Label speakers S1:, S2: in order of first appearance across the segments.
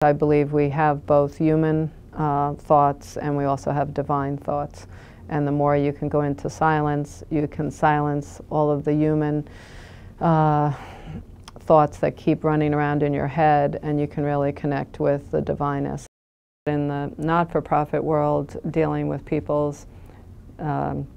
S1: I believe we have both human thoughts and we also have divine thoughts. And the more you can go into silence, you can silence all of the human thoughts that keep running around in your head, and you can really connect with the divineness. In the not-for-profit world, dealing with people's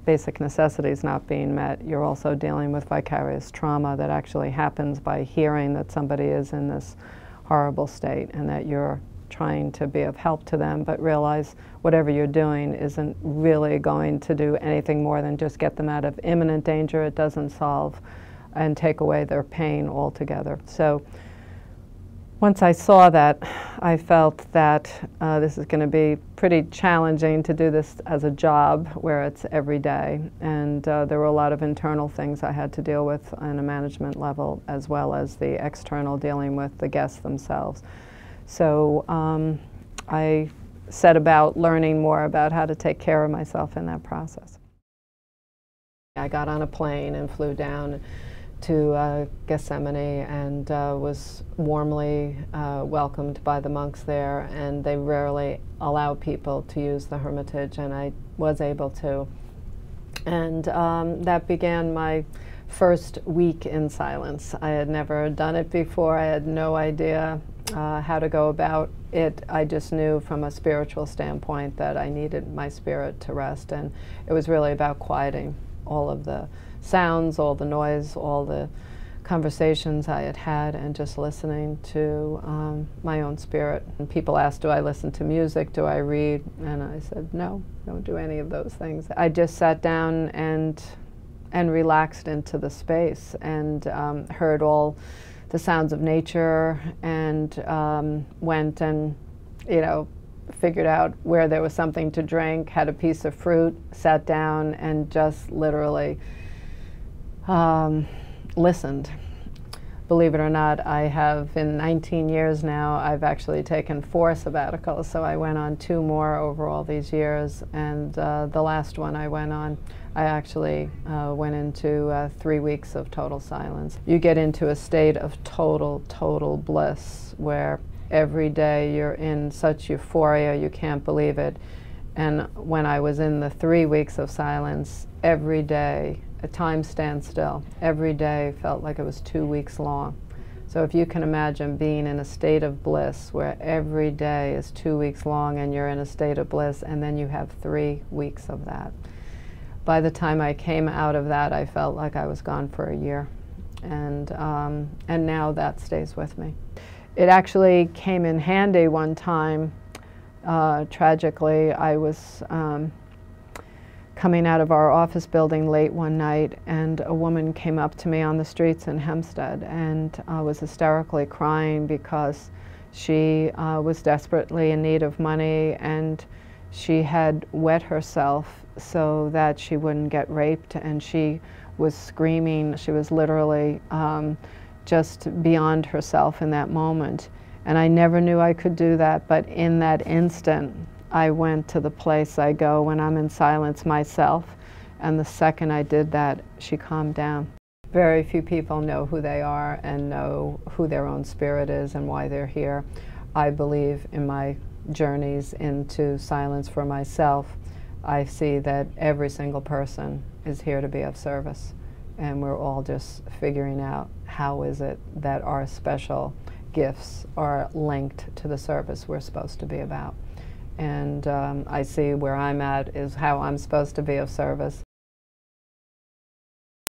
S1: basic necessities not being met, you're also dealing with vicarious trauma that actually happens by hearing that somebody is in this horrible state and that you're trying to be of help to them, but realize whatever you're doing isn't really going to do anything more than just get them out of imminent danger. It doesn't solve and take away their pain altogether. So once I saw that, I felt that this is going to be pretty challenging to do this as a job where it's every day. And there were a lot of internal things I had to deal with on a management level, as well as the external, dealing with the guests themselves. So I set about learning more about how to take care of myself in that process. I got on a plane and flew down to Gethsemane and was warmly welcomed by the monks there, and they rarely allow people to use the Hermitage, and I was able to. And that began my first week in silence. I had never done it before. I had no idea how to go about it. I just knew from a spiritual standpoint that I needed my spirit to rest, and it was really about quieting all of the sounds, all the noise, all the conversations I had had, and just listening to my own spirit. And people asked, do I listen to music, do I read? And I said, no, don't do any of those things. I just sat down and relaxed into the space and heard all the sounds of nature, and went and, figured out where there was something to drink, had a piece of fruit, sat down, and just literally listened. Believe it or not, I have, in 19 years now, I've actually taken 4 sabbaticals, so I went on 2 more over all these years, and the last one I went on, I actually went into 3 weeks of total silence. You get into a state of total bliss, where every day you're in such euphoria, you can't believe it. And when I was in the 3 weeks of silence, every day, time stands still. Every day felt like it was 2 weeks long. So if you can imagine being in a state of bliss where every day is 2 weeks long and you're in a state of bliss, and then you have 3 weeks of that. By the time I came out of that, I felt like I was gone for a year. And now that stays with me. It actually came in handy one time. Tragically, I was coming out of our office building late one night, and a woman came up to me on the streets in Hempstead and was hysterically crying because she was desperately in need of money, and she had wet herself so that she wouldn't get raped, and she was screaming. She was literally just beyond herself in that moment. And I never knew I could do that, but in that instant, I went to the place I go when I'm in silence myself, and the second I did that, she calmed down. Very few people know who they are and know who their own spirit is and why they're here. I believe in my journeys into silence for myself, I see that every single person is here to be of service, and we're all just figuring out how is it that our special gifts are linked to the service we're supposed to be about. And I see where I'm at is how I'm supposed to be of service,